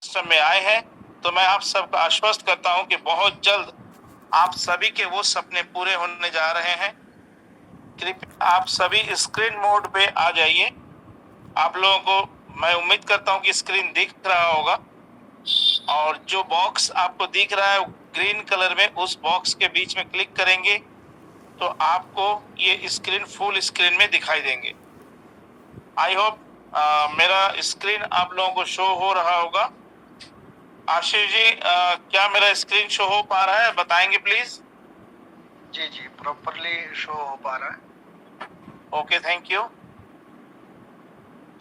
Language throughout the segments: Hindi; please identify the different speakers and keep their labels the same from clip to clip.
Speaker 1: सिस्टम में आए हैं, तो मैं आप सबको आश्वस्त करता हूं कि बहुत जल्द आप सभी के वो सपने पूरे होने जा रहे हैं। कृपया आप सभी स्क्रीन मोड पे आ जाइए। आप लोगों को मैं उम्मीद करता हूं कि स्क्रीन दिख रहा होगा, और जो बॉक्स आपको दिख रहा है ग्रीन कलर में, उस बॉक्स के बीच में क्लिक करेंगे तो आपको ये स्क्रीन फुल स्क्रीन में दिखाई देंगे। आई होप मेरा स्क्रीन आप लोगों को शो हो रहा होगा। आशीष जी, क्या मेरा स्क्रीन शो हो पा रहा है, बताएंगे प्लीज?
Speaker 2: जी जी, प्रॉपरली शो हो पा रहा है।
Speaker 1: Okay, thank you.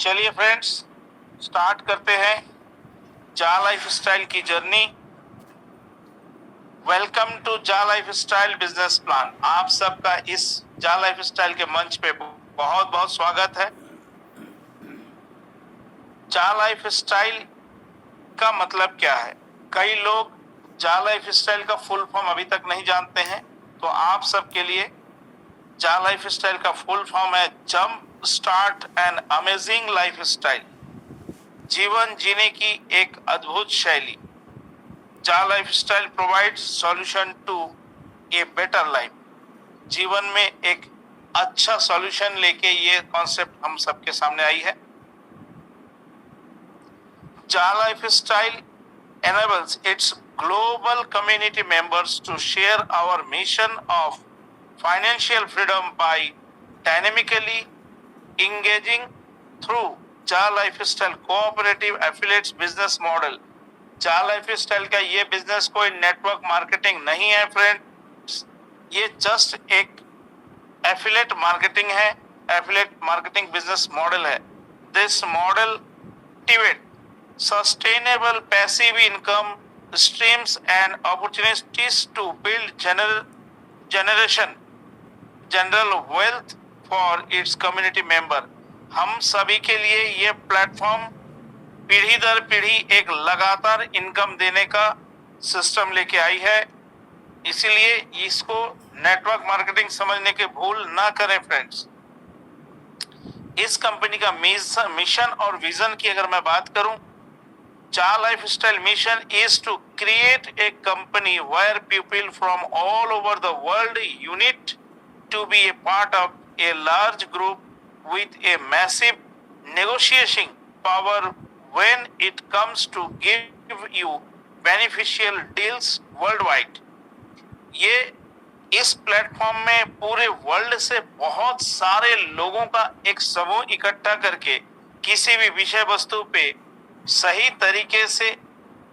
Speaker 1: चलिए फ्रेंड्स, स्टार्ट करते हैं जा लाइफ स्टाइल की journey. Welcome to Jaa life style business plan. आप सबका इस जा लाइफ स्टाइल के मंच पे बहुत बहुत स्वागत है। जा लाइफ स्टाइल का मतलब क्या है? कई लोग जा लाइफ स्टाइल का फुल फॉर्म अभी तक नहीं जानते हैं, तो आप सबके लिए जा लाइफ स्टाइल का फुल फॉर्म है jump start an amazing lifestyle. जीवन जीने की एक अद्भुत शैली। Ja life style provides solution to a better life. जीवन में एक अच्छा सॉल्यूशन लेके ये कॉन्सेप्ट हम सबके सामने आई है। जा life style enables its global community members to share our mission of financial freedom by dynamically engaging through जा lifestyle cooperative affiliates business model. जा लाइफस्टाइल का ये बिजनेस कोई नेटवर्क मार्केटिंग नहीं है फ्रेंड्स, ये जस्ट एक एफिलिएट मार्केटिंग है, एफिलिएट मार्केटिंग बिजनेस मॉडल है। This model activate sustainable passive income streams and opportunities to build general wealth for its community member। हम सभी के लिए ये प्लेटफॉर्म पीढ़ी दर पीढ़ी एक लगातार इनकम देने का सिस्टम लेके आई है, इसीलिए इसको नेटवर्क मार्केटिंग समझने के भूल ना करें फ्रेंड्स। इस कंपनी का मिशन और विजन की अगर मैं बात करूं, Ja Lifestyle mission is to create a company where people from all over the world unite to be a part of a large group with a massive negotiating power when it comes to give you beneficial deals worldwide। ये इस प्लेटफॉर्म में पूरे वर्ल्ड से बहुत सारे लोगों का एक समूह इकट्ठा करके किसी भी विषय वस्तु पे सही तरीके से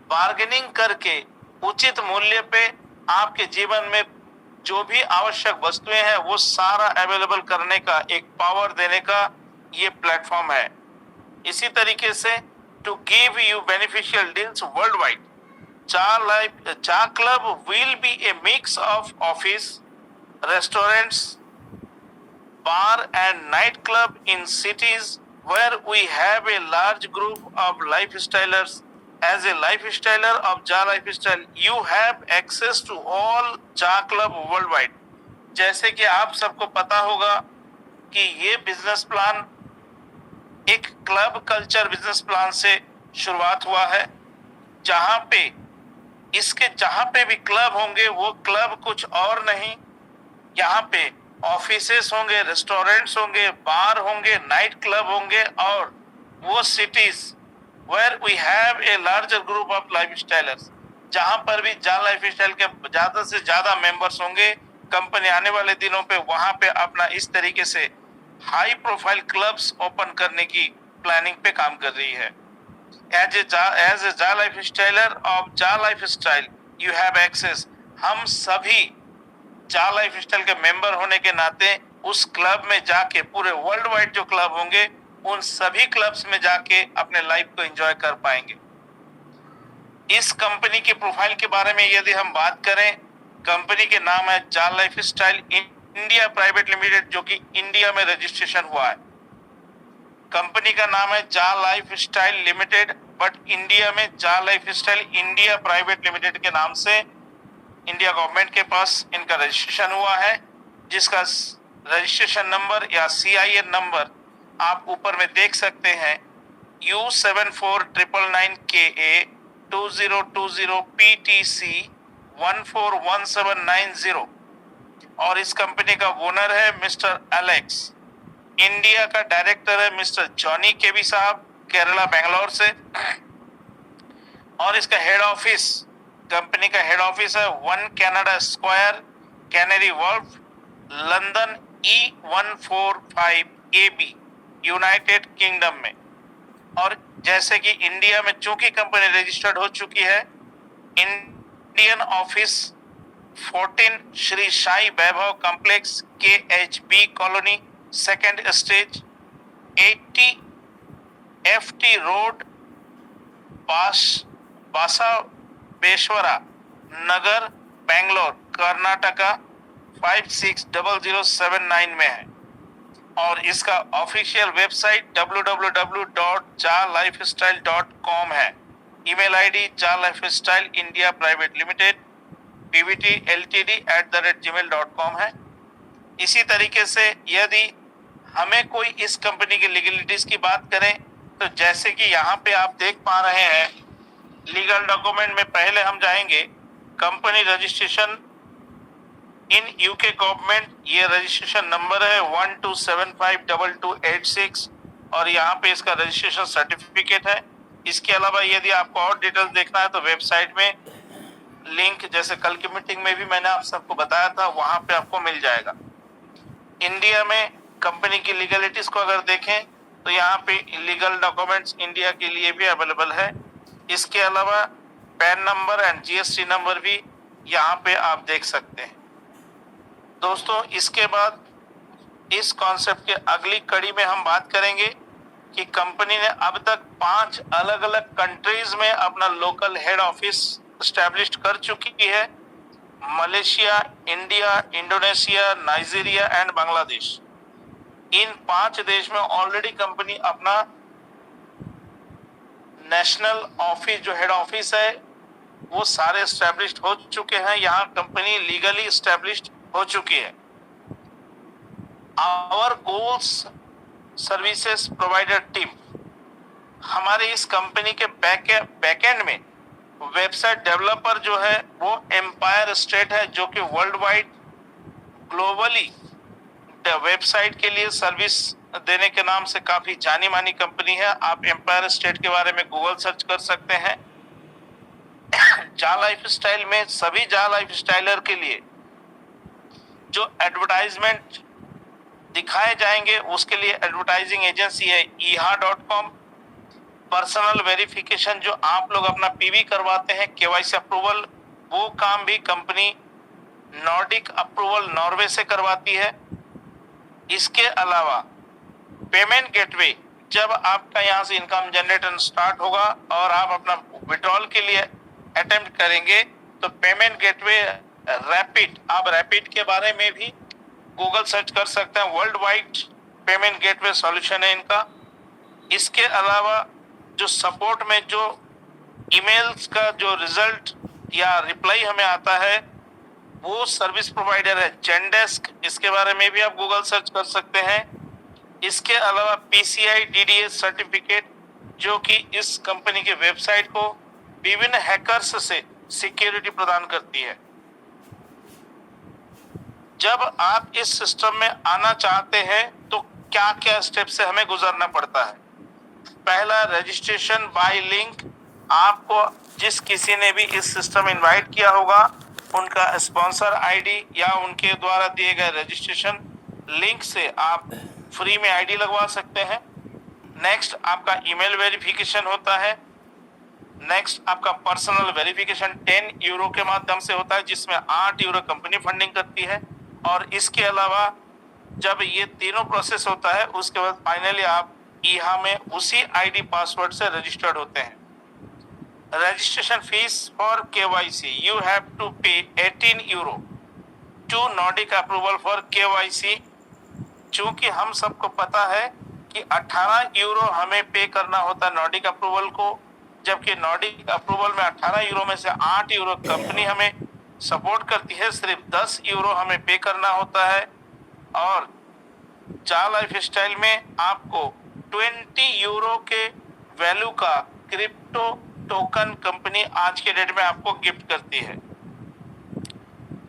Speaker 1: बार्गेनिंग करके उचित मूल्य पे आपके जीवन में जो भी आवश्यक वस्तुएं हैं वो सारा अवेलेबल करने का एक पावर देने का ये प्लेटफॉर्म है। इसी तरीके से to give you beneficial deals world wide, जा club will be a mix of office, restaurants, bar and night club in cities where we have a large group of lifestylers। As a lifestyler of Ja Lifestyle, you have access to all Ja Club worldwide। जैसे कि आप सबको पता होगा कि ये बिजनेस प्लान एक क्लब कल्चर बिजनेस प्लान से शुरुआत हुआ है, जहां पे भी क्लब होंगे वो क्लब कुछ और नहीं, यहाँ पे ऑफिसेस होंगे, रेस्टोरेंट्स होंगे, बार होंगे, नाइट क्लब होंगे, और वो cities where we have a larger group of lifestylers, जहां पर भी जा लाइफ स्टाइल के ज्यादा से ज्यादा मेंबर्स होंगे। कंपनी आने वाले दिनों पे वहां पे अपना इस तरीके से हाई प्रोफाइल क्लब्स ओपन करने की प्लानिंग पे काम कर रही है। As a Ja lifestyler of Ja life style you have access. हम सभी जा लाइफ स्टाइल के मेंबर होने के नाते उस क्लब में जाके, पूरे वर्ल्ड वाइड जो क्लब होंगे उन सभी क्लब्स में जाके अपने लाइफ को एंजॉय कर पाएंगे। इस कंपनी के प्रोफाइल के बारे में यदि हम बात करें, कंपनी के नाम है जा life style India private limited, जो कि इंडिया में रजिस्ट्रेशन हुआ है। कंपनी का नाम है जा life style limited, but India में जा life style India private limited के नाम से इंडिया गवर्नमेंट के पास इनका रजिस्ट्रेशन हुआ है, जिसका रजिस्ट्रेशन नंबर या CIN नंबर आप ऊपर में देख सकते हैं। U7499KA 2020 PTC 141790 और इस कंपनी का ओनर है मिस्टर एलेक्स। इंडिया का डायरेक्टर है मिस्टर जॉनी केबी साहब, केरला बेंगलोर से। और इसका हेड ऑफिस, कंपनी का हेड ऑफिस है 1 Canada square, Canary Wharf, London E145AB, United Kingdom में। और जैसे कि इंडिया में चूंकि कंपनी रजिस्टर्ड हो चुकी है, Indian office 14 Shri Sai Vaibhav complex KHB colony, second stage, 80 FT road, Basaveshwara Nagar, Bangalore, Karnataka 560079 में है। और इसका ऑफिशियल वेबसाइट www.jalifestyle.com है। Email ID jalifestyleindia private limited pvtltd@gmail.com है। इसी तरीके से यदि हमें कोई इस कंपनी की लीगलिटीज की बात करें तो जैसे कि यहाँ पे आप देख पा रहे हैं, लीगल डॉक्यूमेंट में पहले हम जाएंगे company registration in UK government, ये रजिस्ट्रेशन नंबर है 12752286 और यहाँ पे इसका रजिस्ट्रेशन सर्टिफिकेट है। इसके अलावा यदि आपको और डिटेल्स देखना है तो वेबसाइट में लिंक, जैसे कल की मीटिंग में भी मैंने आप सबको बताया था, वहां पे आपको मिल जाएगा। इंडिया में कंपनी की लीगलिटीज को अगर देखें तो यहाँ पे लीगल डॉक्यूमेंट्स इंडिया के लिए भी अवेलेबल है। इसके अलावा pan number and GST number भी यहाँ पे आप देख सकते हैं। दोस्तों, इसके बाद इस कॉन्सेप्ट के अगली कड़ी में हम बात करेंगे कि कंपनी ने अब तक 5 अलग अलग कंट्रीज में अपना लोकल हेड ऑफिस एस्टैब्लिश कर चुकी है। Malaysia, India, Indonesia, Nigeria and Bangladesh. इन 5 देश में ऑलरेडी कंपनी अपना नेशनल ऑफिस, जो हेड ऑफिस है, वो सारे एस्टैब्लिश्ड हो चुके हैं। यहाँ कंपनी लीगली एस्टैब्लिश्ड हो चुकी है। Our goals services provider team, हमारे इस कंपनी के बैकएंड में वेबसाइट डेवलपर जो है वो एम्पायर स्टेट है, जो कि वर्ल्ड वाइड ग्लोबली वेबसाइट के लिए सर्विस देने के नाम से काफी जानी मानी कंपनी है। आप एम्पायर स्टेट के बारे में गूगल सर्च कर सकते हैं। जा लाइफ स्टाइल में सभी जा लाइफ स्टाइलर के लिए जो एडवर्टाइजमेंट दिखाए जाएंगे उसके लिए एडवर्टाइजिंग एजेंसी है eha.com। पर्सनल वेरिफिकेशन जो आप लोग अपना PV करवाते हैं, KYC अप्रूवल, वो काम भी कंपनी नॉर्डिक अप्रूवल नॉर्वे से करवाती है। इसके अलावा पेमेंट गेटवे, जब आपका यहाँ से इनकम जनरेटर स्टार्ट होगा और आप अपना विड्रॉल के लिए अटेम्प्ट करेंगे तो पेमेंट गेटवे रैपिड, आप रैपिड के बारे में भी गूगल सर्च कर सकते हैं। World wide payment gateway solution है इनका। इसके अलावा जो सपोर्ट में जो ईमेल्स का जो रिजल्ट या रिप्लाई हमें आता है वो सर्विस प्रोवाइडर है जेनडेस्क, इसके बारे में भी आप गूगल सर्च कर सकते हैं। इसके अलावा PCI DDS सर्टिफिकेट, जो कि इस कंपनी के वेबसाइट को विभिन्न हैकर्स से सिक्योरिटी प्रदान करती है। जब आप इस सिस्टम में आना चाहते हैं तो क्या क्या स्टेप से हमें गुजरना पड़ता है। पहला, रजिस्ट्रेशन बाय लिंक। आपको जिस किसी ने भी इस सिस्टम में इनवाइट किया होगा उनका स्पॉन्सर आईडी या उनके द्वारा दिए गए रजिस्ट्रेशन लिंक से आप फ्री में आईडी लगवा सकते हैं। नेक्स्ट, आपका ईमेल वेरिफिकेशन होता है। नेक्स्ट, आपका पर्सनल वेरिफिकेशन 10 यूरो के माध्यम से होता है, जिसमें 8 यूरो कंपनी फंडिंग करती है। और इसके अलावा जब ये तीनों प्रोसेस होता है उसके बाद फाइनली आप ईहा में उसी आईडी पासवर्ड से रजिस्टर्ड होते हैं। Registration fees for KYC, you have to pay 18 euro to Nordic approval for KYC। चूंकि हम सबको पता है कि 18 यूरो हमें पे करना होता है नॉर्डिक अप्रूवल को, जबकि नॉर्डिक अप्रूवल में 18 यूरो में से 8 यूरो कंपनी हमें सपोर्ट करती है, सिर्फ 10 यूरो हमें पे करना होता है। और जा लाइफ स्टाइल में आपको 20 यूरो के वैल्यू का क्रिप्टो टोकन कंपनी आज के डेट में आपको गिफ्ट करती है।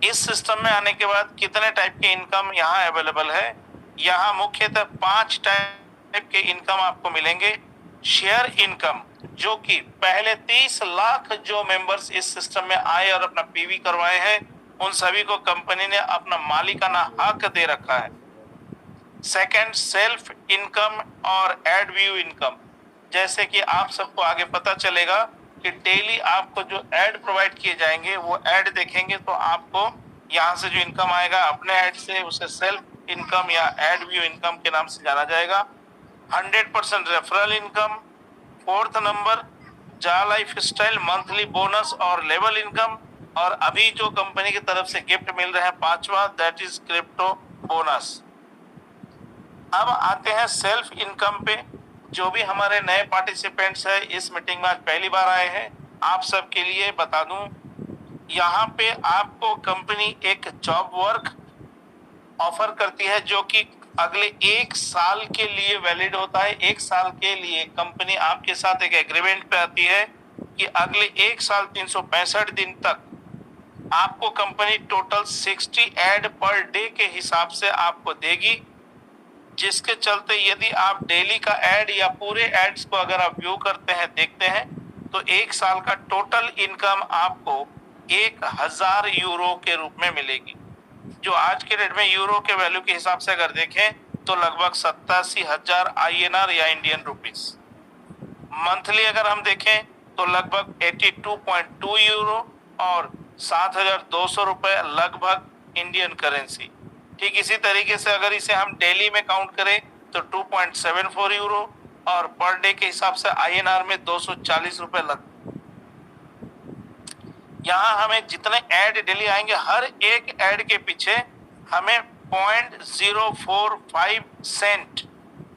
Speaker 1: इस सिस्टम में आने के बाद कितने टाइप के इनकम यहाँ अवेलेबल है? यहाँ मुख्यतः 5 टाइप के इनकम आपको मिलेंगे। शेयर इनकम, जो कि पहले 30 लाख जो मेंबर्स इस सिस्टम में आए और अपना पीवी करवाए हैं, उन सभी को कंपनी ने अपना मालिकाना हक दे रखा है। सेकंड, सेल्फ इनकम और एड व्यू इनकम, जैसे कि आप सबको आगे पता चलेगा कि डेली आपको जो ऐड प्रोवाइड किए जाएंगे, वो ऐड देखेंगे तो आपको यहाँ से जो इनकम आएगा अपने ऐड से, उसे सेल्फ इनकम या ऐड व्यू इनकम के नाम से जाना जाएगा। 100% रेफरल इनकम। फोर्थ नंबर, जा लाइफ स्टाइल मंथली बोनस और लेवल इनकम। और अभी जो कंपनी की तरफ से गिफ्ट मिल रहा है 5वां, दैट इज क्रिप्टो बोनस। अब आते हैं सेल्फ इनकम पे। जो भी हमारे नए पार्टिसिपेंट्स हैं इस मीटिंग में आज पहली बार आए हैं, आप सबके लिए बता दूं, यहाँ पे आपको कंपनी एक जॉब वर्क ऑफर करती है जो कि अगले 1 साल के लिए वैलिड होता है। 1 साल के लिए कंपनी आपके साथ एक एग्रीमेंट पे आती है कि अगले 1 साल 365 दिन तक आपको company total 60 add per day के हिसाब से आपको देगी, जिसके चलते यदि आप डेली का ऐड या पूरे एड्स को अगर आप व्यू करते हैं, देखते हैं, तो 1 साल का टोटल इनकम आपको 1000 यूरो के रूप में मिलेगी, जो आज के रेट में यूरो के वैल्यू के हिसाब से अगर देखें तो लगभग 87,000 INR या इंडियन रुपीस। मंथली अगर हम देखें तो लगभग 82.2 यूरो और 7,200 रुपए लगभग इंडियन करेंसी। ठीक इसी तरीके से अगर इसे हम डेली में काउंट करें तो 2.74 यूरो और पर डे के हिसाब से INR में 240 रुपए लग। यहाँ हमें जितने ऐड डेली आएंगे, हर एक ऐड के पीछे हमें 0.045 सेंट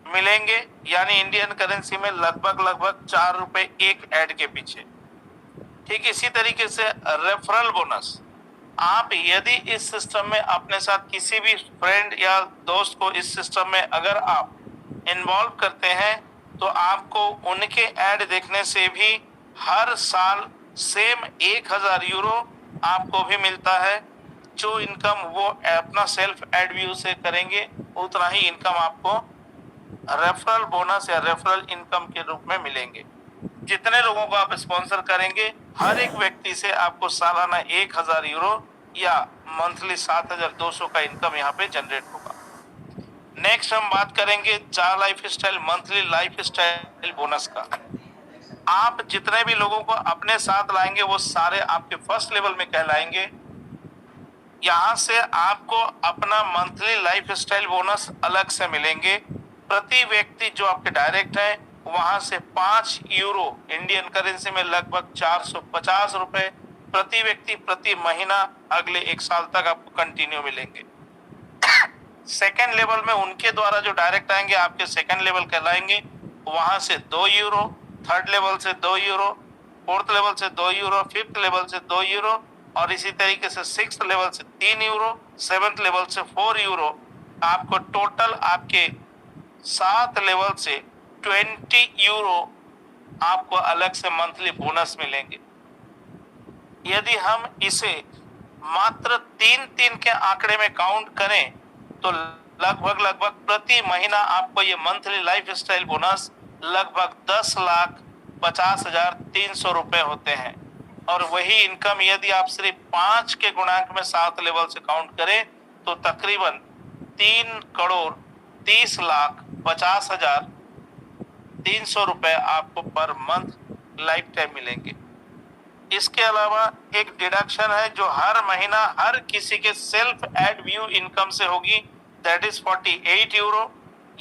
Speaker 1: मिलेंगे, यानी इंडियन करेंसी में लगभग 4 रुपए एक ऐड के पीछे। ठीक इसी तरीके से रेफरल बोनस, आप यदि इस सिस्टम में अपने साथ किसी भी फ्रेंड या दोस्त को इस सिस्टम में अगर आप इन्वॉल्व करते हैं तो आपको उनके ऐड देखने से भी हर साल सेम 1000 यूरो आपको भी मिलता है। जो इनकम वो अपना सेल्फ एड व्यू से करेंगे, उतना ही इनकम आपको रेफरल बोनस या रेफरल इनकम के रूप में मिलेंगे। जितने लोगों को आप स्पॉन्सर करेंगे, हर एक व्यक्ति से आपको सालाना 1000 यूरो या मंथली 7,200 का इनकम यहाँ पे जनरेट होगा। नेक्स्ट हम बात करेंगे जा life style monthly life style bonus का। आप जितने भी लोगों को अपने साथ लाएंगे वो सारे आपके फर्स्ट लेवल में कहलाएंगे। यहाँ से आपको अपना मंथली लाइफ स्टाइल बोनस अलग से मिलेंगे। प्रति व्यक्ति जो आपके डायरेक्ट है वहां से 5 यूरो इंडियन करेंसी में लगभग 450 रुपए प्रति व्यक्ति प्रति महीना अगले 1 साल तक आपको कंटिन्यू मिलेंगे। सेकेंड लेवल में उनके द्वारा जो डायरेक्ट आएंगे आपके सेकेंड लेवल कहलाएंगे, वहां से 2 यूरो, थर्ड लेवल से 2 यूरो, फोर्थ लेवल से 2 यूरो, फिफ्थ लेवल से 2 यूरो और इसी तरीके से सिक्स्थ लेवल से 3 यूरो, सेवेंथ लेवल से 4 यूरो। आपको टोटल आपके 7 लेवल से 20 यूरो आपको अलग से मंथली बोनस मिलेंगे। यदि हम इसे मात्र 3 के आंकड़े में काउंट करें तो लगभग प्रति महीना आपको ये मंथली लाइफ स्टाइल बोनस लगभग 10,50,300 रुपए होते हैं। और वही इनकम यदि आप सिर्फ 5 के गुणांक में 7 लेवल से काउंट करें तो तकरीबन 3,50,50,300 रुपए आपको पर मंथ लाइफ टाइम मिलेंगे। इसके अलावा एक डिडक्शन है जो हर महीना हर किसी के सेल्फ एड व्यू इनकम से होगी, दैट इज 48 यूरो।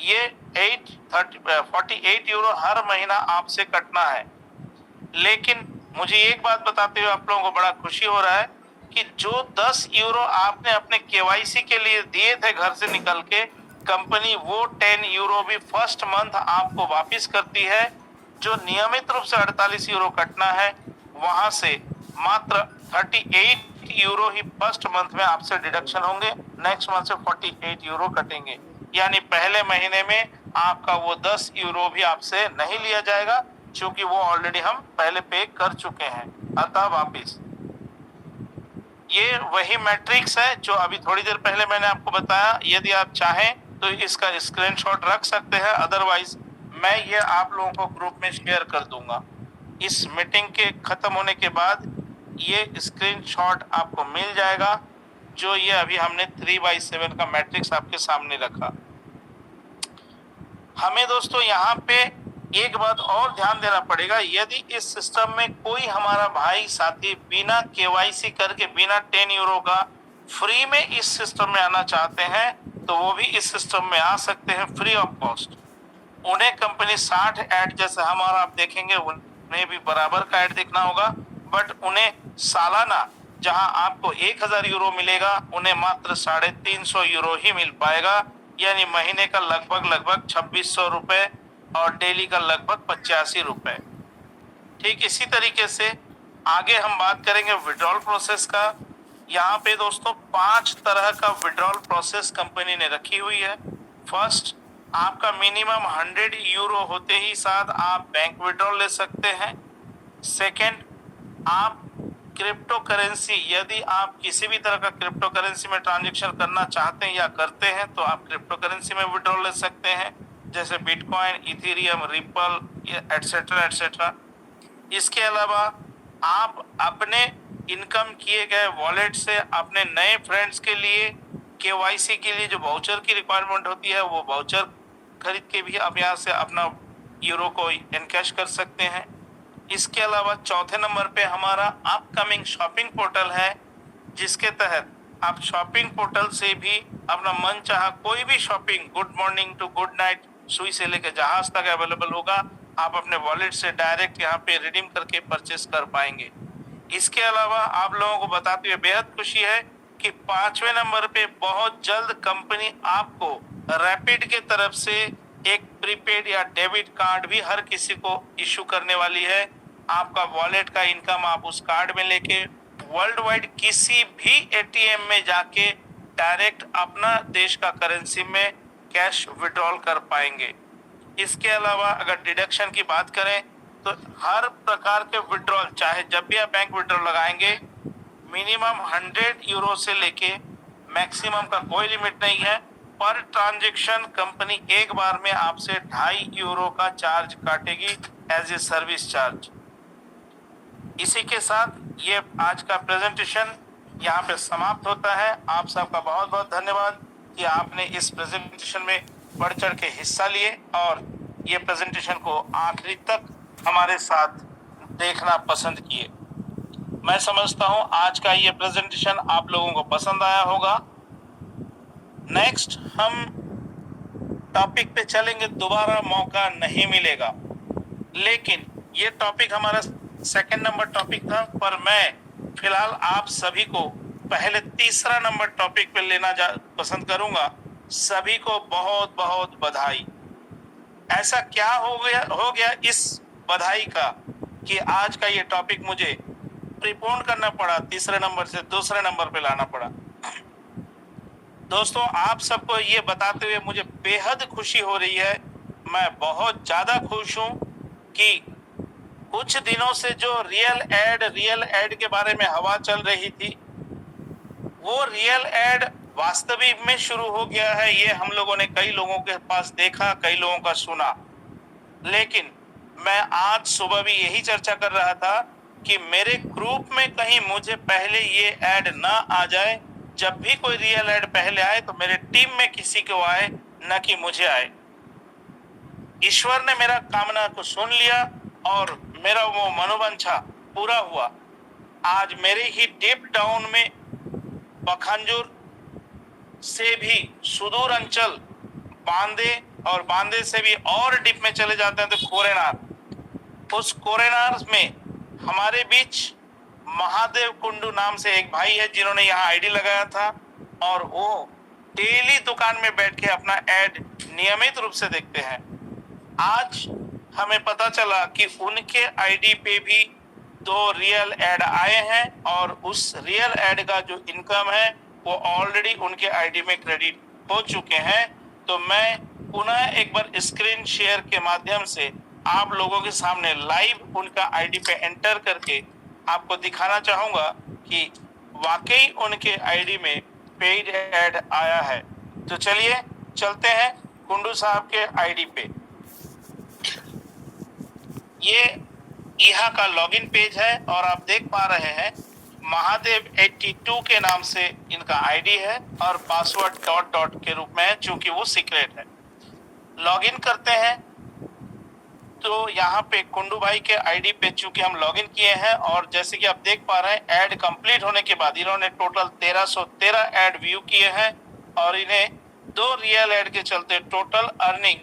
Speaker 1: ये 48 यूरो हर महीना आपसे कटना है। लेकिन मुझे एक बात बताते हुए आप लोगों को बड़ा खुशी हो रहा है कि जो 10 यूरो आपने अपने केवाईसी के लिए दिए थे घर से निकल के, कंपनी वो 10 यूरो भी फर्स्ट मंथ आपको वापस करती है। जो नियमित रूप से 48 यूरो कटना है वहां से मात्र 38 यूरो ही फर्स्ट मंथ में आपसे डिडक्शन होंगे, नेक्स्ट मंथ से 48 यूरो कटेंगे। यानी पहले महीने में आपका वो 10 यूरो भी आपसे नहीं लिया जाएगा, क्योंकि वो ऑलरेडी हम पहले पे कर चुके हैं, अतः वापिस। ये वही मैट्रिक्स है जो अभी थोड़ी देर पहले मैंने आपको बताया। यदि आप चाहें तो इसका स्क्रीनशॉट रख सकते हैं, अदरवाइज मैं ये आप लोगों को ग्रुप में शेयर कर दूंगा। इस मीटिंग के खत्म होने के बाद ये स्क्रीनशॉट आपको मिल जाएगा, जो ये अभी हमने 3/7 का मैट्रिक्स आपके सामने रखा। हमें दोस्तों यहाँ पे एक बात और ध्यान देना पड़ेगा, यदि इस सिस्टम में कोई हमारा भाई साथी बिना केवाईसी करके बिना 10 यूरो का फ्री में इस सिस्टम में आना चाहते हैं, तो वो भी इस सिस्टम में आ सकते हैं फ्री ऑफ कॉस्ट। उन्हें कंपनी 60 ऐड जैसे हमारा आप देखेंगे, उन्हें भी बराबर का ऐड देखना होगा, बट उन्हें सालाना जहां आपको 1000 यूरो मिलेगा, उन्हें मात्र 350 यूरो ही मिल पाएगा, यानी महीने का लगभग 2600 रुपए और डेली का लगभग 85 रुपए। ठीक इसी तरीके से आगे हम बात करेंगे विड्रॉल प्रोसेस का। यहाँ पे दोस्तों 5 तरह का विड्रॉल प्रोसेस कंपनी ने रखी हुई है। फर्स्ट, आपका मिनिमम 100 यूरो होते ही साथ आप बैंक विड्रॉल ले सकते हैं। सेकेंड, आप क्रिप्टो करेंसी, यदि आप किसी भी तरह का क्रिप्टो करेंसी में ट्रांजेक्शन करना चाहते हैं या करते हैं, तो आप क्रिप्टो करेंसी में विड्रॉल ले सकते हैं, जैसे bitcoin, Ethereum, ripple etcetera etcetera. इसके अलावा आप अपने इनकम किए गए वॉलेट से अपने नए फ्रेंड्स के लिए केवाईसी के लिए जो वाउचर की रिक्वायरमेंट होती है, वो वाउचर खरीद के भी आप यहाँ से अपना यूरो को इनकैश कर सकते हैं। इसके अलावा चौथे नंबर पे हमारा अपकमिंग शॉपिंग पोर्टल है, जिसके तहत आप शॉपिंग पोर्टल से भी अपना मन चाहा कोई भी shopping, good morning to good night, सुई से लेकर जहाज तक अवेलेबल होगा। आप अपने वॉलेट से डायरेक्ट यहाँ पे रिडीम करके परचेस कर पाएंगे। इसके अलावा आप लोगों को बताते हुए बेहद खुशी है कि 5वें नंबर पे बहुत जल्द कंपनी आपको रैपिड के तरफ से एक प्रीपेड या डेबिट कार्ड भी हर किसी को इशू करने वाली है। आपका वॉलेट का इनकम आप उस कार्ड में लेके वर्ल्ड वाइड किसी भी एटीएम में जाके डायरेक्ट अपना देश का करेंसी में कैश विड्रॉल कर पाएंगे। इसके अलावा अगर डिडक्शन की बात करें तो हर प्रकार के विड्रॉल, चाहे जब भी आप बैंक विड्रॉल लगाएंगे, मिनिमम 100 यूरो से लेके मैक्सिमम का कोई लिमिट नहीं है। पर ट्रांजैक्शन कंपनी एक बार में आपसे 2.5 यूरो का चार्ज काटेगी एज ए सर्विस चार्ज। इसी के साथ ये आज का प्रेजेंटेशन यहाँ पे समाप्त होता है। आप सबका बहुत बहुत धन्यवाद कि आपने इस प्रेजेंटेशन में बढ़ चढ़ के हिस्सा लिए और ये प्रेजेंटेशन को आखिरी तक हमारे साथ देखना पसंद किए। मैं समझता हूँ आज का ये प्रेजेंटेशन आप लोगों को पसंद आया होगा। नेक्स्ट हम टॉपिक पे चलेंगे, दोबारा मौका नहीं मिलेगा, लेकिन ये टॉपिक हमारा सेकंड नंबर टॉपिक था, पर मैं फिलहाल आप सभी को पहले तीसरा नंबर टॉपिक पे लेना पसंद करूंगा। सभी को बहुत बहुत बधाई। ऐसा क्या हो गया इस बधाई का कि आज का ये टॉपिक मुझे प्रीपोन करना पड़ा, तीसरे नंबर से दूसरे नंबर पे लाना पड़ा। दोस्तों, आप सबको ये बताते हुए मुझे बेहद खुशी हो रही है। मैं बहुत ज्यादा खुश हूं कि कुछ दिनों से जो रियल एड के बारे में हवा चल रही थी, वो रियल एड वास्तविक में शुरू हो गया है। ये हम लोगों ने कई लोगों के पास देखा, कई लोगों का सुना, लेकिन मैं आज सुबह भी यही चर्चा कर रहा था कि मेरे ग्रुप में कहीं मुझे पहले ये ऐड ना आ जाए। जब भी कोई रियल ऐड पहले आए तो मेरे टीम में किसी को आए, न कि मुझे आए। ईश्वर ने मेरा कामना को सुन लिया और मेरा वो मनोवांछा पूरा हुआ। आज मेरे ही डीप डाउन में बखांजुर से भी सुदूर अंचल बांदे, और बांदे से भी और डीप में चले जाते हैं तो कोरेनार, उस कोरेनार में हमारे बीच महादेव कुंडू नाम से एक भाई है जिन्होंने यहाँ आईडी लगाया था, और वो डेली दुकान में बैठ के अपना ऐड नियमित रूप से देखते हैं। आज हमें पता चला कि उनके आईडी पे भी 2 रियल ऐड आए हैं और उस रियल ऐड का जो इनकम है वो ऑलरेडी उनके आईडी में क्रेडिट हो चुके हैं। तो मैं पुनः एक बार स्क्रीन शेयर के माध्यम से आप लोगों के सामने लाइव उनका आईडी पे एंटर करके आपको दिखाना चाहूंगा कि वाकई उनके आईडी में पेड ऐड आया है। तो चलिए चलते हैं कुंडू साहब के आईडी पे। ये यहाँ का लॉगिन पेज है और आप देख पा रहे हैं महादेव 82 के नाम से इनका आईडी है और पासवर्ड डॉट डॉट के रूप में है, चूंकि वो सीक्रेट है। लॉगिन करते हैं तो यहाँ पे कुंडू भाई के आईडी पे चूंकि हम लॉगिन किए हैं और जैसे कि आप देख पा रहे हैं ऐड कंप्लीट होने के बाद इन्होंने टोटल 1313 ऐड व्यू किए हैं और इन्हें 2 रियल ऐड के चलते टोटल अर्निंग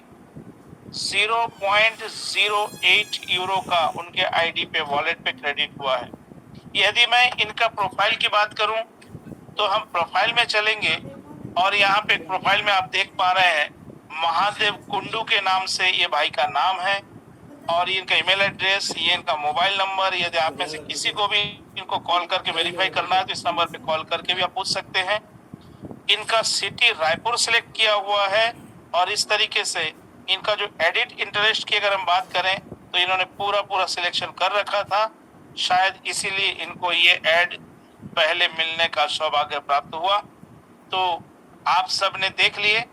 Speaker 1: 0.08 यूरो का उनके आईडी पे वॉलेट पे क्रेडिट हुआ है। यदि मैं इनका प्रोफाइल की बात करूं तो हम प्रोफाइल में चलेंगे और यहाँ पे प्रोफाइल में आप देख पा रहे हैं महादेव कुंडू के नाम से ये भाई का नाम है और ये इनका ईमेल एड्रेस, ये इनका मोबाइल नंबर। यदि आप में से किसी को भी इनको कॉल करके वेरीफाई करना है तो इस नंबर पे कॉल करके भी आप पूछ सकते हैं। इनका सिटी रायपुर सिलेक्ट किया हुआ है और इस तरीके से इनका जो एडिट इंटरेस्ट की अगर हम बात करें तो इन्होंने पूरा सिलेक्शन कर रखा था, शायद इसीलिए इनको ये ऐड पहले मिलने का सौभाग्य प्राप्त हुआ। तो आप सब ने देख लिए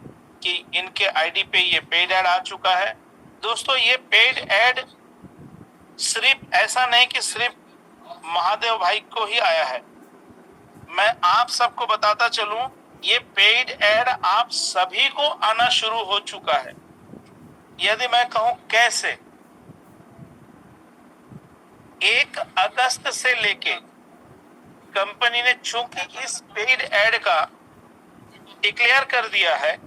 Speaker 1: कि इनके आईडी पे ये पेड ऐड आ चुका है। दोस्तों ये पेड ऐड सिर्फ ऐसा नहीं कि सिर्फ महादेव भाई को ही आया है, मैं आप सबको बताता चलूं ये पेड ऐड आप सभी को आना शुरू हो चुका है। यदि मैं कहूं कैसे, 1 अगस्त से लेके कंपनी ने चूंकि इस पेड ऐड का डिक्लेयर कर दिया है,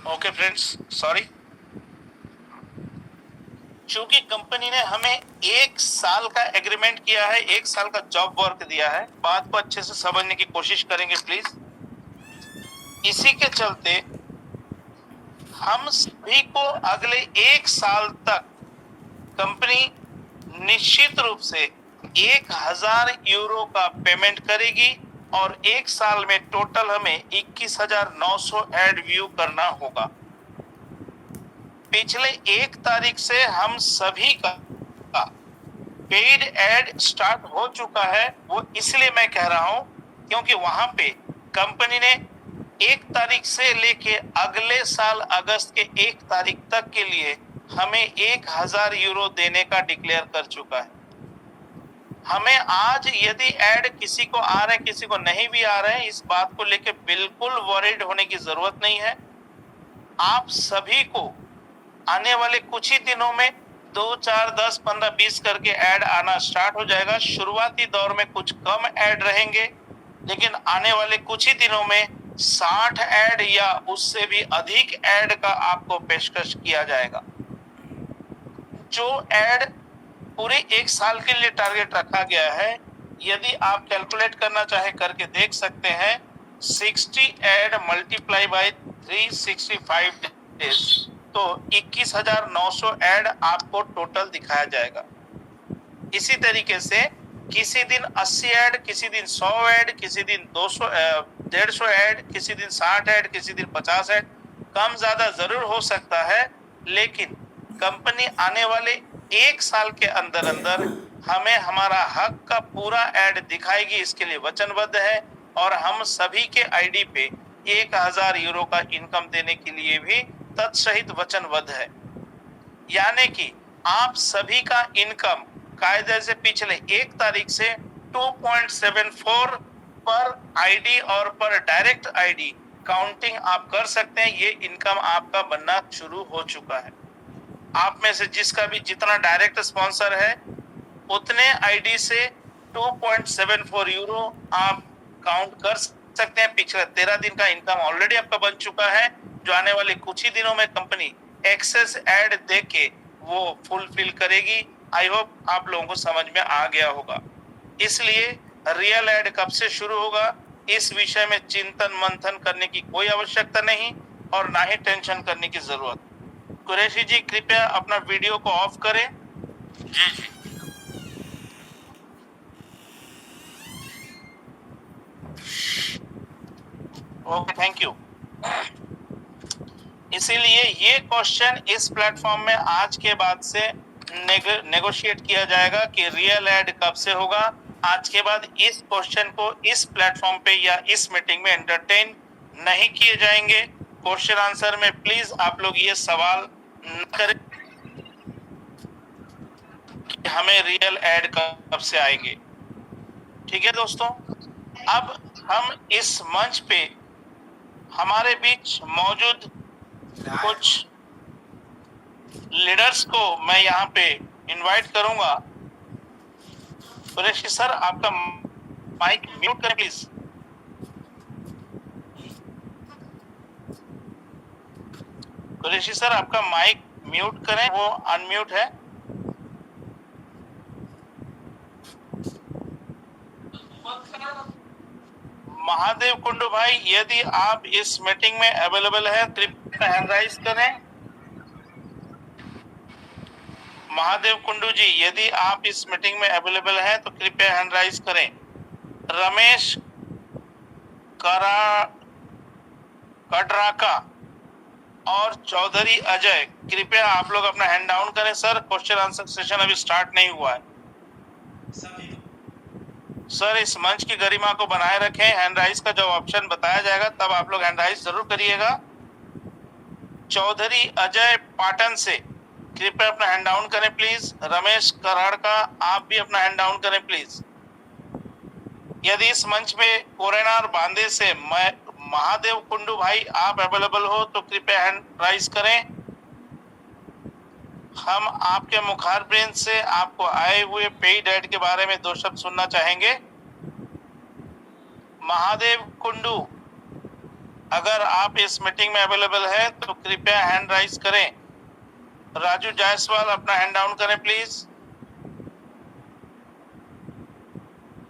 Speaker 1: ओके फ्रेंड्स सॉरी, चूंकि कंपनी ने हमें 1 साल का एग्रीमेंट किया है, 1 साल का जॉब वर्क दिया है। बात को अच्छे से समझने की कोशिश करेंगे प्लीज। इसी के चलते हम सभी को अगले 1 साल तक कंपनी निश्चित रूप से 1000 यूरो का पेमेंट करेगी और 1 साल में टोटल हमें 21,900 ऐड व्यू करना होगा। पिछले 1 तारीख से हम सभी का पेड ऐड स्टार्ट हो चुका है। वो इसलिए मैं कह रहा हूं क्योंकि वहां पे कंपनी ने 1 तारीख से लेके अगले साल अगस्त के 1 तारीख तक के लिए हमें 1000 यूरो देने का डिक्लेयर कर चुका है। हमें आज यदि ऐड किसी को आ रहे हैं किसी को नहीं भी आ रहे हैं, इस बात को लेके बिल्कुल वरीड होने की जरूरत नहीं है। आप सभी को आने वाले कुछ ही दिनों में 2, 4, 10, 15, 20 करके ऐड आना स्टार्ट हो जाएगा। शुरुआती दौर में कुछ कम ऐड रहेंगे, लेकिन आने वाले कुछ ही दिनों में 60 ऐड या उससे भी अधिक ऐड का आपको पेशकश किया जाएगा। जो ऐड पूरे 1 साल के लिए टारगेट रखा गया है, यदि आप कैलकुलेट करना चाहे करके देख सकते हैं। 60 ऐड मल्टीप्लाई बाय 365 डेज तो 21,900 ऐड आपको टोटल दिखाया जाएगा। इसी तरीके से किसी दिन 80 ऐड, किसी दिन 100 ऐड, किसी दिन 150 ऐड, किसी दिन 60 ऐड, किसी दिन 50 ऐड, कम ज्यादा जरूर हो सकता है, लेकिन कंपनी आने वाले 1 साल के अंदर अंदर हमें हमारा हक का पूरा ऐड दिखाएगी, इसके लिए वचनबद्ध है और हम सभी के आईडी पे 1000 यूरो का इनकम देने के लिए भी तत्सहित वचनबद्ध है। यानी कि आप सभी का इनकम कायदे से पिछले 1 तारीख से 2.74 पर आईडी और पर डायरेक्ट आईडी काउंटिंग आप कर सकते हैं। ये इनकम आपका बनना शुरू हो चुका है। आप में से जिसका भी जितना डायरेक्ट स्पॉन्सर है उतने आईडी से 2.74 यूरो आप काउंट कर सकते हैं। पिछले 13 दिन का इनकम ऑलरेडी आपका बन चुका है, जो आने वाले कुछ ही दिनों में कंपनी एक्सेस ऐड देके वो फुलफिल करेगी। आई होप आप लोगों को समझ में आ गया होगा। इसलिए रियल ऐड कब से शुरू होगा, इस विषय में चिंतन मंथन करने की कोई आवश्यकता नहीं और ना ही टेंशन करने की जरूरत। कुरैशी जी कृपया अपना वीडियो को ऑफ करें। जी जी। Okay, thank you. इसीलिए ये क्वेश्चन इस प्लेटफॉर्म में आज के बाद से नेगोशिएट किया जाएगा कि रियल एड कब से होगा। आज के बाद इस क्वेश्चन को इस प्लेटफॉर्म पे या इस मीटिंग में एंटरटेन नहीं किए जाएंगे। क्वेश्चन आंसर में प्लीज आप लोग ये सवाल न करें कि हमें रियल एड कब से आएंगे। ठीक है दोस्तों, अब हम इस मंच पे हमारे बीच मौजूद कुछ लीडर्स को मैं यहाँ पे इनवाइट करूंगा। कुरैशी सर, आपका माइक म्यूट करें प्लीज। कुरैशी सर, आपका माइक म्यूट करें, वो अनम्यूट है। महादेव कुंडू भाई, यदि आप इस मीटिंग में अवेलेबल है कृपया हैंड राइज करें। महादेव कुंडू जी, यदि आप इस मीटिंग में अवेलेबल हैं तो कृपया हैंड राइज करें। रमेश कटराका और चौधरी अजय, कृपया आप लोग अपना हैंड डाउन करें। सर, क्वेश्चन आंसर सेशन अभी स्टार्ट नहीं हुआ है। सर, इस मंच की गरिमा को बनाए रखें। हैंड राइज का जब ऑप्शन बताया जाएगा तब आप लोग हैंड राइज जरूर करिएगा। चौधरी अजय पाटन से कृपया अपना हैंड डाउन करें प्लीज। रमेश कराड़ का, आप भी अपना हैंड डाउन करें प्लीज। यदि इस मंच में कोरेनार बांदे से महादेव कुंडू भाई आप अवेलेबल हो तो कृपया हैंड राइज करें। हम आपके मुखार ब्रेन से आपको आए हुए पेड एड के बारे में 2 शब्द सुनना चाहेंगे। महादेव कुंडू, अगर आप इस मीटिंग में अवेलेबल है तो कृपया हैंड राइज करें। राजू जायसवाल, अपना हैंड डाउन करें please.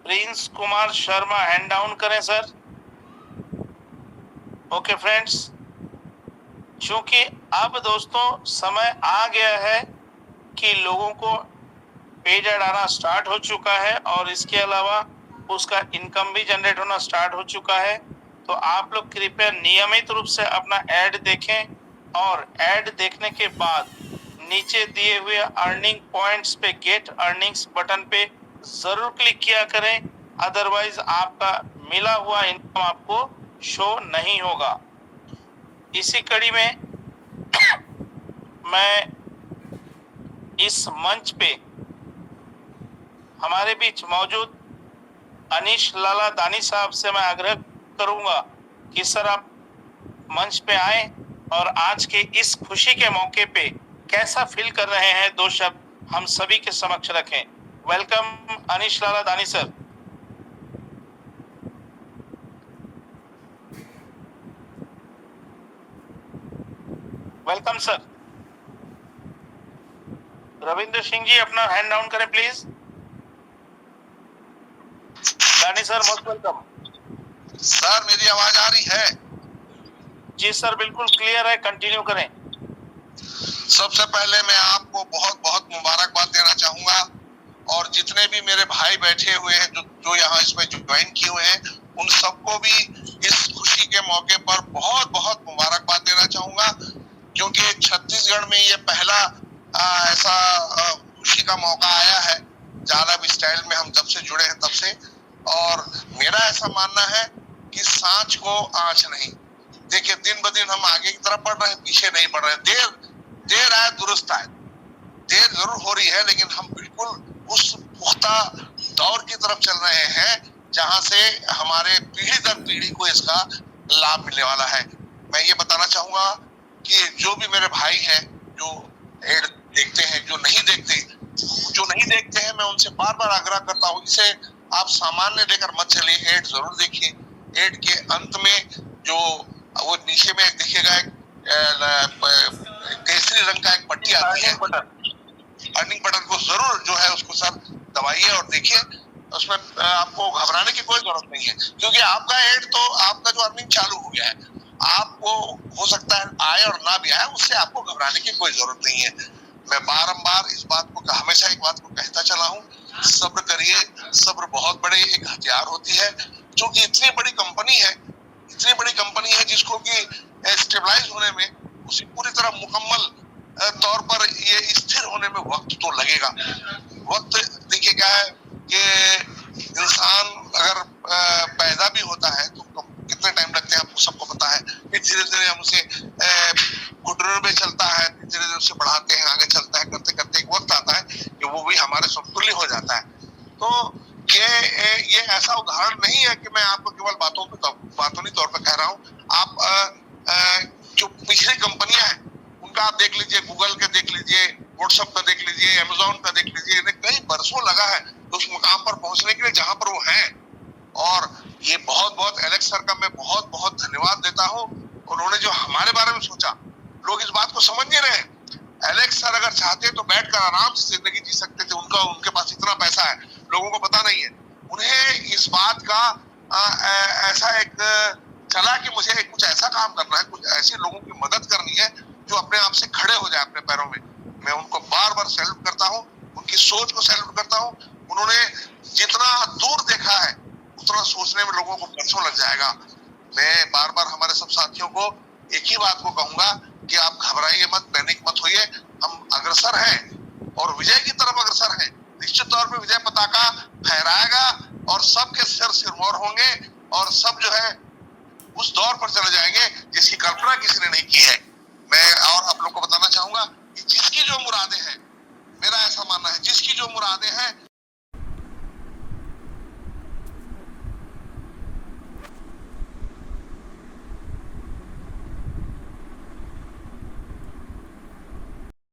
Speaker 1: Prince Kumar Sharma, hand down करें सर। ओके फ्रेंड्स, चूंकि अब दोस्तों समय आ गया है कि लोगों को पेज ऐड आना स्टार्ट हो चुका है और इसके अलावा उसका इनकम भी जनरेट होना स्टार्ट हो चुका है, तो आप लोग कृपया नियमित रूप से अपना ऐड देखें और ऐड देखने के बाद नीचे दिए हुए अर्निंग पॉइंट्स पे गेट अर्निंग्स बटन पे जरूर क्लिक किया करें, अदरवाइज आपका मिला हुआ इनकम आपको शो नहीं होगा। इसी कड़ी में मैं इस मंच पे हमारे बीच मौजूद अनीश लाला दानी साहब से मैं आग्रह करूंगा कि सर आप मंच पे आए और आज के इस खुशी के मौके पे कैसा फील कर रहे हैं 2 शब्द हम सभी के समक्ष रखें। Welcome Anish Lala Dani sir. Welcome sir. Ravindra Singh ji, अपना हैंड डाउन करें please. Dani sir, most welcome.
Speaker 3: Sir, मेरी आवाज आ रही है?
Speaker 1: जी सर, बिल्कुल क्लियर है, कंटिन्यू करें।
Speaker 3: सबसे पहले मैं आपको बहुत बहुत मुबारकबाद देना चाहूंगा और जितने भी मेरे भाई बैठे हुए हैं जो यहाँ इसमें ज्वाइन किए हुए हैं उन सबको भी इस खुशी के मौके पर बहुत बहुत मुबारकबाद देना चाहूंगा, क्योंकि छत्तीसगढ़ में ये पहला ऐसा खुशी का मौका आया है जालब स्टाइल में हम जब से जुड़े हैं तब से। और मेरा ऐसा मानना है कि सांच को आंच नहीं। देखिए, दिन ब दिन हम आगे की तरफ बढ़ रहे हैं, पीछे नहीं बढ़ रहे। देर आए दुरुस्त आए। देर जरूर हो रही है लेकिन हम बिल्कुल उस पुख्ता दौर की तरफ चल रहे हैं जहां से हमारे पीढ़ी दर पीढ़ी को इसका लाभ मिलने वाला है। मैं ये बताना चाहूंगा कि जो भी मेरे भाई हैं जो एड देखते हैं, जो नहीं देखते हैं, मैं उनसे बार बार आग्रह करता हूँ, इसे आप सामान्य लेकर मत चलिए, एड जरूर देखिए। एड के अंत में जो वो नीचे में देखिएगा एक केसरी रंग का एक पट्टी आती है, अर्निंग बटन को जरूर जो है उसको सर दबाइए और देखिए। उसमें आपको घबराने की कोई जरूरत नहीं है, क्योंकि आपका एड तो आपका जो अर्निंग चालू हो गया है, आपको हो सकता है आए और ना भी आए, उससे आपको घबराने की कोई जरूरत नहीं है। मैं बारंबार इस बात को हमेशा एक बात को कहता चला हूँ, सब्र करिए। सब्र बहुत बड़ी एक हथियार होती है, क्योंकि इतनी बड़ी कंपनी है, इतनी बड़ी कंपनी है जिसको कि स्टेबलाइज होने में, उसी पूरी तरह मुकम्मल तौर पर ये स्थिर होने में वक्त तो लगेगा। वक्त देखिए क्या है कि इंसान अगर पैदा भी होता है तो कितने टाइम लगते हैं आपको सबको पता है, फिर धीरे धीरे हम उसे घुटनों में चलता है, फिर धीरे धीरे उसे बढ़ाते हैं, आगे चलता है, करते करते एक वक्त आता है कि वो भी हमारे समतुल्य हो जाता है। तो ये ऐसा उदाहरण नहीं है कि मैं आपको केवल बातों तौर पर कह रहा हूँ। आप जो पिछली कंपनियां हैं उनका आप देख लीजिए, गूगल का देख लीजिए, व्हाट्सएप का देख लीजिए, अमेजोन का देख लीजिए, इन्हें कई बरसों लगा है उस मुकाम पर पहुंचने के लिए जहां पर वो हैं। और ये बहुत एलेक्स सर का मैं बहुत धन्यवाद देता हूँ। उन्होंने जो हमारे बारे में सोचा, लोग इस बात को समझ नहीं रहे। एलेक्स सर अगर चाहते तो बैठकर आराम से जिंदगी जी सकते थे, उनके पास इतना पैसा है, लोगों को पता नहीं है। उन्हें इस बात का ऐसा एक चला कि मुझे कुछ ऐसा काम करना है, कुछ ऐसे लोगों की मदद करनी है जो अपने आप से खड़े हो जाए अपने पैरों में। मैं उनको बार सैल्यूट करता हूँ, उनकी सोच को सैल्यूट करता हूँ। उन्होंने जितना दूर देखा है उतना सोचने में लोगों को बरसों लग जाएगा। मैं बार हमारे सब साथियों को एक ही बात को कहूंगा कि आप घबराइए मत, पैनिक मत होइए। हम अग्रसर हैं और विजय की तरफ अग्रसर हैं। निश्चित तौर पे विजय पताका फहराएगा और सबके सिर सिरमौर होंगे और सब जो है उस दौर पर चले जाएंगे जिसकी कल्पना किसी ने नहीं की है। मैं और आप लोग को बताना चाहूंगा कि जिसकी जो मुरादें हैं, मेरा ऐसा मानना है, जिसकी जो मुरादें हैं